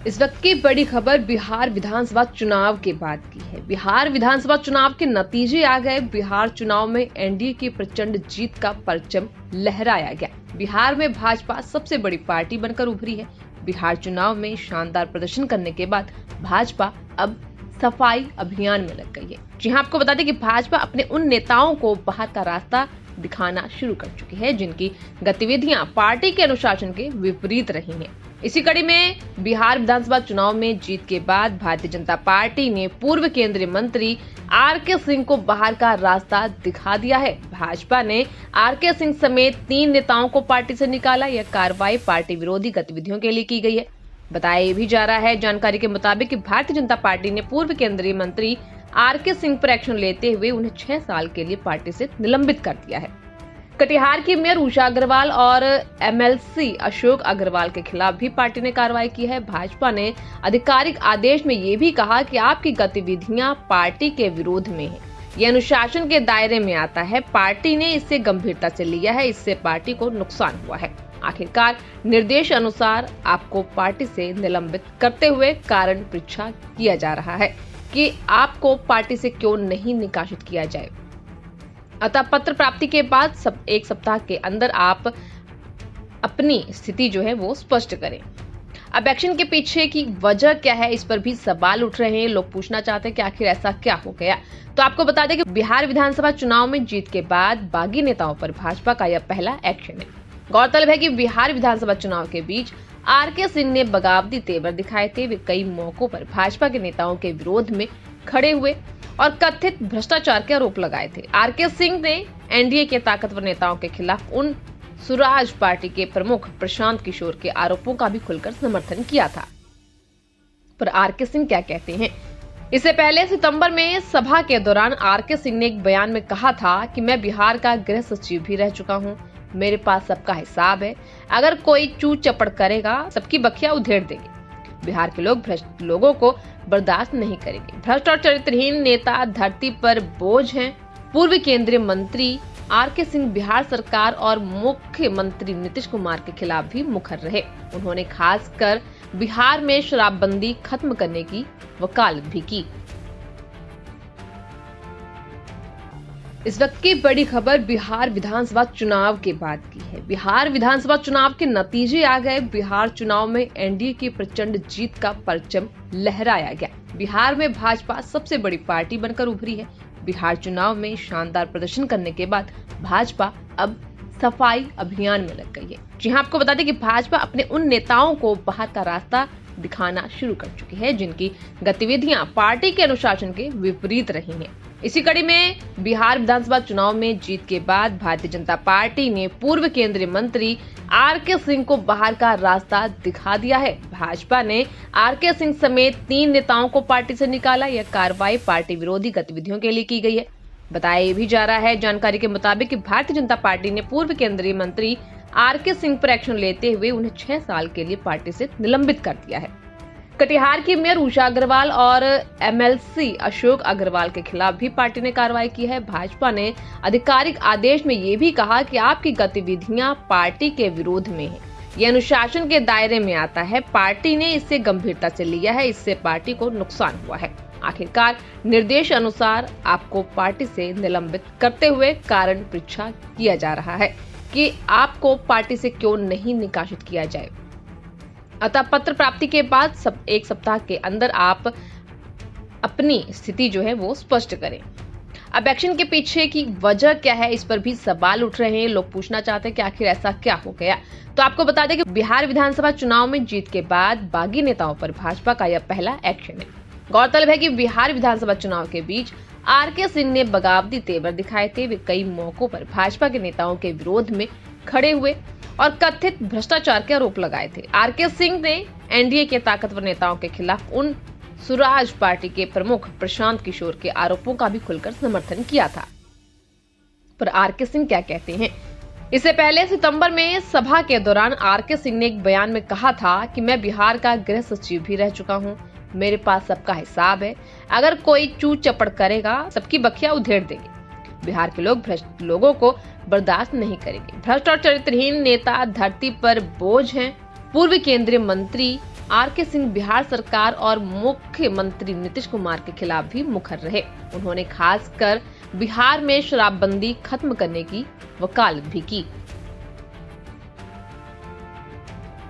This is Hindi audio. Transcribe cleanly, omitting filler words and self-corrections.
इस वक्त की बड़ी खबर बिहार विधानसभा चुनाव के बाद की है। बिहार विधानसभा चुनाव के नतीजे आ गए। बिहार चुनाव में एनडीए की प्रचंड जीत का परचम लहराया गया। बिहार में भाजपा सबसे बड़ी पार्टी बनकर उभरी है। बिहार चुनाव में शानदार प्रदर्शन करने के बाद भाजपा अब सफाई अभियान में लग गई है। जी हां, आपको बता दें कि भाजपा अपने उन नेताओं को बाहर का रास्ता दिखाना शुरू कर चुकी है जिनकी गतिविधियां पार्टी के अनुशासन के विपरीत रही हैं। इसी कड़ी में बिहार विधानसभा चुनाव में जीत के बाद भारतीय जनता पार्टी ने पूर्व केंद्रीय मंत्री आरके सिंह को बाहर का रास्ता दिखा दिया है। भाजपा ने आरके सिंह समेत 3 नेताओं को पार्टी से निकाला। यह कार्रवाई पार्टी विरोधी गतिविधियों के लिए की गई है। बताया भी जा रहा है, जानकारी के मुताबिक कि भारतीय जनता पार्टी ने पूर्व केंद्रीय मंत्री आरके सिंह पर एक्शन लेते हुए उन्हें 6 साल के लिए पार्टी से निलंबित कर दिया है। कटिहार की मेयर उषा अग्रवाल और एमएलसी अशोक अग्रवाल के खिलाफ भी पार्टी ने कार्रवाई की है। भाजपा ने आधिकारिक आदेश में ये भी कहा कि आपकी गतिविधियां पार्टी के विरोध में है। यह अनुशासन के दायरे में आता है। पार्टी ने इसे गंभीरता से लिया है। इससे पार्टी को नुकसान हुआ है। आखिरकार निर्देश अनुसार आपको पार्टी से निलंबित करते हुए कारण पृच्छा किया जा रहा है कि आपको पार्टी से क्यों नहीं निकासित किया जाए। अतः पत्र प्राप्ति के बाद एक सप्ताह के अंदर आप अपनी स्थिति जो है वो स्पष्ट करें। अब एक्शन के पीछे की वजह क्या है, इस पर भी सवाल उठ रहे हैं। लोग पूछना चाहते हैं कि आखिर ऐसा क्या हो गया। तो आपको बता दें कि बिहार विधानसभा चुनाव में जीत के बाद बागी नेताओं पर भाजपा का यह पहला एक्शन है। गौरतलब है कि बिहार विधानसभा चुनाव के बीच आरके सिंह ने बगावती तेवर दिखाए थे। वे कई मौकों पर भाजपा के नेताओं के विरोध में खड़े हुए और कथित भ्रष्टाचार के आरोप लगाए थे। आरके सिंह ने एनडीए के ताकतवर नेताओं के खिलाफ उन स्वराज पार्टी के प्रमुख प्रशांत किशोर के आरोपों का भी खुलकर समर्थन किया था। पर आरके सिंह क्या कहते हैं? इससे पहले सितंबर में सभा के दौरान आरके सिंह ने एक बयान में कहा था कि मैं बिहार का गृह सचिव भी रह चुका हूं। मेरे पास सबका हिसाब है। अगर कोई चूत चपड़ करेगा सबकी बखिया उधेड़ देंगे। बिहार के लोग भ्रष्ट लोगों को बर्दाश्त नहीं करेंगे। भ्रष्ट और चरित्रहीन नेता धरती पर बोझ हैं। पूर्व केंद्रीय मंत्री आरके सिंह बिहार सरकार और मुख्यमंत्री नीतीश कुमार के खिलाफ भी मुखर रहे। उन्होंने खासकर बिहार में शराबबंदी खत्म करने की वकालत भी की। इस वक्त की बड़ी खबर बिहार विधानसभा चुनाव के बाद की है। बिहार विधानसभा चुनाव के नतीजे आ गए। बिहार चुनाव में एनडीए की प्रचंड जीत का परचम लहराया गया। बिहार में भाजपा सबसे बड़ी पार्टी बनकर उभरी है। बिहार चुनाव में शानदार प्रदर्शन करने के बाद भाजपा अब सफाई अभियान में लग गई है। जी हां, आपको बता दें कि भाजपा अपने उन नेताओं को बाहर का रास्ता दिखाना शुरू कर चुकी है जिनकी गतिविधियां पार्टी के अनुशासन के विपरीत रही हैं। इसी कड़ी में बिहार विधानसभा चुनाव में जीत के बाद भारतीय जनता पार्टी ने पूर्व केंद्रीय मंत्री आरके सिंह को बाहर का रास्ता दिखा दिया है। भाजपा ने आरके सिंह समेत 3 नेताओं को पार्टी से निकाला। यह कार्रवाई पार्टी विरोधी गतिविधियों के लिए की गई है। बताया भी जा रहा है, जानकारी के मुताबिक कि भारतीय जनता पार्टी ने पूर्व केंद्रीय मंत्री आरके सिंह पर एक्शन लेते हुए उन्हें 6 साल के लिए पार्टी से निलंबित कर दिया है। कटिहार की मेयर उषा अग्रवाल और एमएलसी अशोक अग्रवाल के खिलाफ भी पार्टी ने कार्रवाई की है। भाजपा ने आधिकारिक आदेश में ये भी कहा कि आपकी गतिविधियां पार्टी के विरोध में है। यह अनुशासन के दायरे में आता है। पार्टी ने इसे गंभीरता से लिया है। इससे पार्टी को नुकसान हुआ है। आखिरकार निर्देश अनुसार आपको पार्टी से निलंबित करते हुए कारण पृच्छा किया जा रहा है कि आपको पार्टी से क्यों नहीं निकासित किया जाए। अतः पत्र प्राप्ति के बाद एक सप्ताह के अंदर आप अपनी स्थिति जो है वो स्पष्ट करें। अब एक्शन के पीछे की वजह क्या है, इस पर भी सवाल उठ रहे हैं। लोग पूछना चाहते हैं कि आखिर ऐसा क्या हो गया। तो आपको बता दें कि बिहार विधानसभा चुनाव में जीत के बाद बागी नेताओं पर भाजपा का यह पहला एक्शन है। गौरतलब है कि बिहार विधानसभा चुनाव के बीच आरके सिंह ने बगावती तेवर दिखाए थे। वे कई मौकों पर भाजपा के नेताओं के विरोध में खड़े हुए और कथित भ्रष्टाचार के आरोप लगाए थे। आरके सिंह ने एनडीए के ताकतवर नेताओं के खिलाफ उन स्वराज पार्टी के प्रमुख प्रशांत किशोर के आरोपों का भी खुलकर समर्थन किया था। पर आरके सिंह क्या कहते हैं? इससे पहले सितंबर में सभा के दौरान आरके सिंह ने एक बयान में कहा था कि मैं बिहार का गृह सचिव भी रह चुका हूं। मेरे पास सबका हिसाब है। अगर कोई चूत चपड़ करेगा सबकी बखिया उधेड़ देंगे। बिहार के लोग भ्रष्ट लोगों को बर्दाश्त नहीं करेंगे। भ्रष्ट और चरित्रहीन नेता धरती पर बोझ हैं। पूर्व केंद्रीय मंत्री RK सिंह बिहार सरकार और मुख्यमंत्री नीतीश कुमार के खिलाफ भी मुखर रहे। उन्होंने खासकर बिहार में शराबबंदी खत्म करने की वकालत भी की।